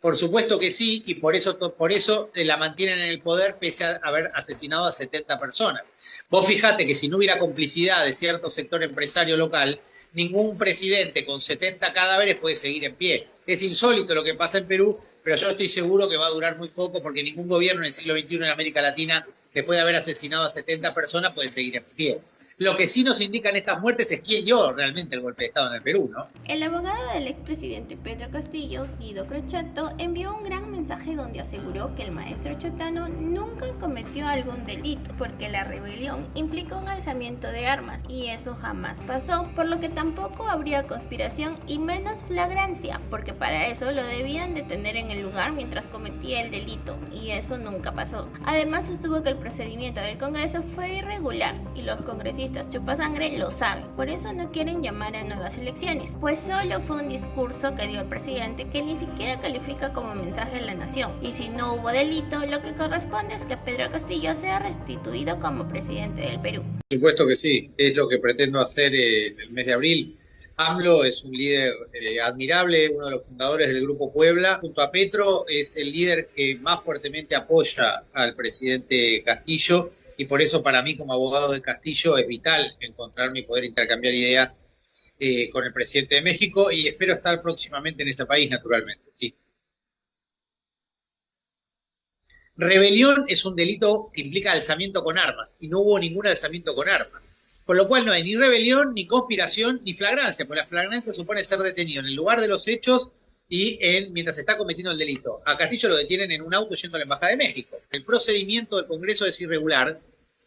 Por supuesto que sí, y por eso la mantienen en el poder pese a haber asesinado a 70 personas. Vos fijate que si no hubiera complicidad de cierto sector empresario local, ningún presidente con 70 cadáveres puede seguir en pie. Es insólito lo que pasa en Perú, pero yo estoy seguro que va a durar muy poco porque ningún gobierno en el siglo XXI en América Latina, después de haber asesinado a 70 personas, puede seguir en pie. Lo que sí nos indican estas muertes es quién dio realmente el golpe de Estado en el Perú, ¿no? El abogado del expresidente Pedro Castillo, Guido Crocetto, envió un gran mensaje donde aseguró que el maestro Chotano nunca cometió algún delito, porque la rebelión implicó un alzamiento de armas, y eso jamás pasó, por lo que tampoco habría conspiración y menos flagrancia, porque para eso lo debían detener en el lugar mientras cometía el delito, y eso nunca pasó. Además, sostuvo que el procedimiento del Congreso fue irregular, y los congresistas chupasangre lo saben, por eso no quieren llamar a nuevas elecciones, pues solo fue un discurso que dio el presidente que ni siquiera califica como mensaje a la nación, y si no hubo delito, lo que corresponde es que Pedro Castillo sea restituido como presidente del Perú. Por supuesto que sí, es lo que pretendo hacer en el mes de abril. AMLO es un líder admirable, uno de los fundadores del Grupo Puebla. Junto a Petro es el líder que más fuertemente apoya al presidente Castillo y por eso para mí como abogado de Castillo es vital encontrarme y poder intercambiar ideas con el presidente de México y espero estar próximamente en ese país, naturalmente, sí. Rebelión es un delito que implica alzamiento con armas y no hubo ningún alzamiento con armas. Con lo cual no hay ni rebelión, ni conspiración, ni flagrancia, porque la flagrancia supone ser detenido en el lugar de los hechos y mientras se está cometiendo el delito. A Castillo lo detienen en un auto yendo a la Embajada de México. El procedimiento del Congreso es irregular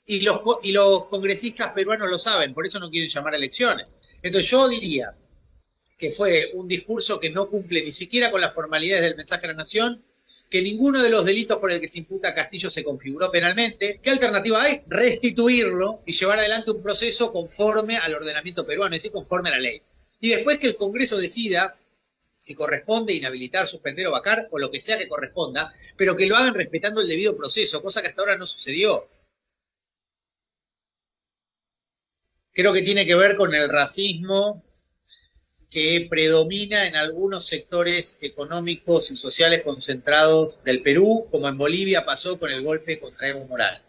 y los congresistas peruanos lo saben, por eso no quieren llamar a elecciones. Entonces yo diría que fue un discurso que no cumple ni siquiera con las formalidades del mensaje a la nación, que ninguno de los delitos por el que se imputa a Castillo se configuró penalmente. ¿Qué alternativa hay? Restituirlo y llevar adelante un proceso conforme al ordenamiento peruano, es decir, conforme a la ley. Y después que el Congreso decida si corresponde inhabilitar, suspender o vacar, o lo que sea que corresponda, pero que lo hagan respetando el debido proceso, cosa que hasta ahora no sucedió. Creo que tiene que ver con el racismo que predomina en algunos sectores económicos y sociales concentrados del Perú, como en Bolivia pasó con el golpe contra Evo Morales.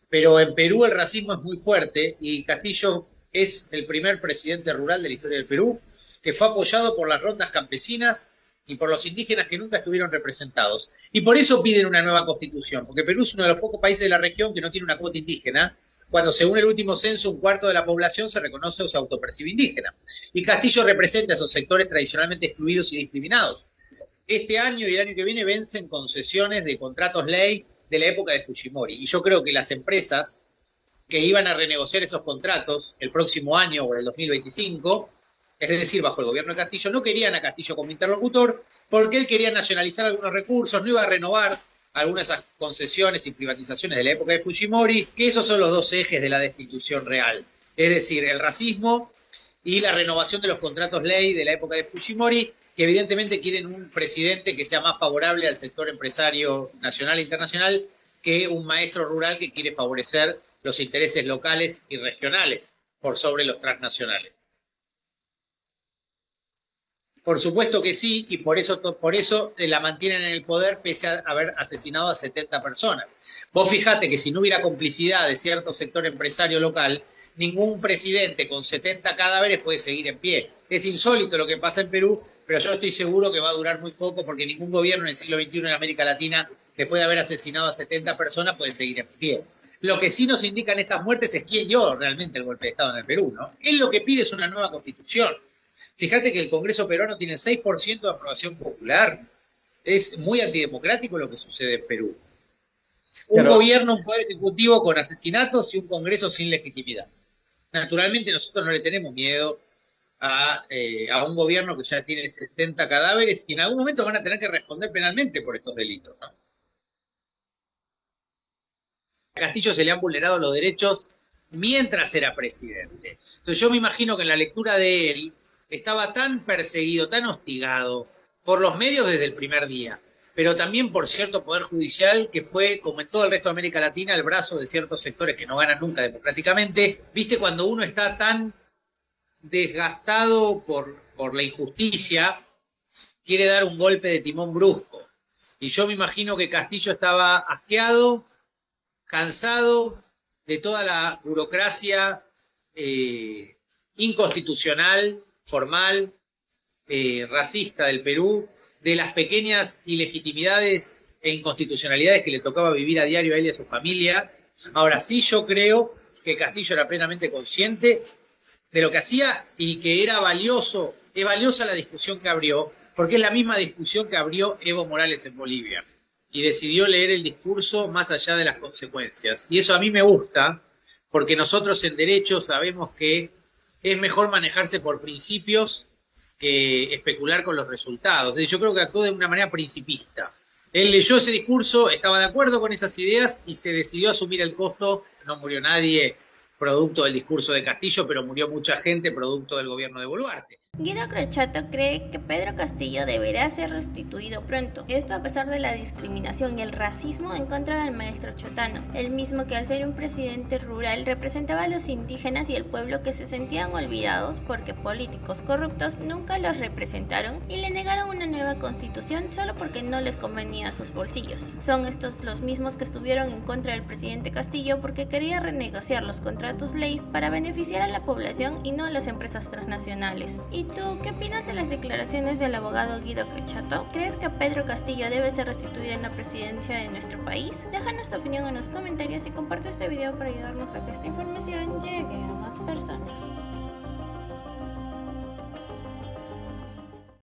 Pero en Perú el racismo es muy fuerte y Castillo es el primer presidente rural de la historia del Perú que fue apoyado por las rondas campesinas y por los indígenas que nunca estuvieron representados. Y por eso piden una nueva constitución, porque Perú es uno de los pocos países de la región que no tiene una cuota indígena, cuando según el último censo un cuarto de la población se reconoce o se autopercibe indígena. Y Castillo representa a esos sectores tradicionalmente excluidos y discriminados. Este año y el año que viene vencen concesiones de contratos ley de la época de Fujimori. Y yo creo que las empresas que iban a renegociar esos contratos el próximo año o en el 2025, es decir, bajo el gobierno de Castillo, no querían a Castillo como interlocutor porque él quería nacionalizar algunos recursos, no iba a renovar algunas de esas concesiones y privatizaciones de la época de Fujimori, que esos son los dos ejes de la destitución real. Es decir, el racismo y la renovación de los contratos ley de la época de Fujimori, que evidentemente quieren un presidente que sea más favorable al sector empresario nacional e internacional que un maestro rural que quiere favorecer los intereses locales y regionales por sobre los transnacionales. Por supuesto que sí, y por eso la mantienen en el poder pese a haber asesinado a 70 personas. Vos fijate que si no hubiera complicidad de cierto sector empresario local, ningún presidente con 70 cadáveres puede seguir en pie. Es insólito lo que pasa en Perú, pero yo estoy seguro que va a durar muy poco porque ningún gobierno en el siglo XXI en América Latina, después de haber asesinado a 70 personas, puede seguir en pie. Lo que sí nos indican estas muertes es quién dio realmente el golpe de Estado en el Perú, ¿no? Él lo que pide es una nueva constitución. Fíjate que el Congreso peruano tiene el 6% de aprobación popular. Es muy antidemocrático lo que sucede en Perú. Un Claro, gobierno, un poder ejecutivo con asesinatos y un Congreso sin legitimidad. Naturalmente nosotros no le tenemos miedo a un gobierno que ya tiene 70 cadáveres y en algún momento van a tener que responder penalmente por estos delitos, ¿no? A Castillo se le han vulnerado los derechos mientras era presidente. Entonces yo me imagino que en la lectura de él estaba tan perseguido, tan hostigado por los medios desde el primer día, pero también por cierto poder judicial que fue, como en todo el resto de América Latina, el brazo de ciertos sectores que no ganan nunca democráticamente. ¿Viste cuando uno está tan desgastado por la injusticia, quiere dar un golpe de timón brusco? Y yo me imagino que Castillo estaba asqueado, cansado de toda la burocracia inconstitucional, formal, racista del Perú, de las pequeñas ilegitimidades e inconstitucionalidades que le tocaba vivir a diario a él y a su familia. Ahora sí, yo creo que Castillo era plenamente consciente de lo que hacía y que era valioso, es valiosa la discusión que abrió, porque es la misma discusión que abrió Evo Morales en Bolivia. Y decidió leer el discurso más allá de las consecuencias. Y eso a mí me gusta, porque nosotros en derecho sabemos que es mejor manejarse por principios que especular con los resultados. Yo creo que actuó de una manera principista. Él leyó ese discurso, estaba de acuerdo con esas ideas y se decidió asumir el costo. No murió nadie producto del discurso de Castillo, pero murió mucha gente producto del gobierno de Boluarte. Guido Crochatto cree que Pedro Castillo deberá ser restituido pronto, esto a pesar de la discriminación y el racismo en contra del maestro chotano, el mismo que al ser un presidente rural representaba a los indígenas y el pueblo que se sentían olvidados porque políticos corruptos nunca los representaron y le negaron una nueva constitución solo porque no les convenía a sus bolsillos. Son estos los mismos que estuvieron en contra del presidente Castillo porque quería renegociar los contratos ley para beneficiar a la población y no a las empresas transnacionales. ¿Y tú qué opinas de las declaraciones del abogado Guido Crochatto? ¿Crees que Pedro Castillo debe ser restituido en la presidencia de nuestro país? Déjanos tu opinión en los comentarios y comparte este video para ayudarnos a que esta información llegue a más personas.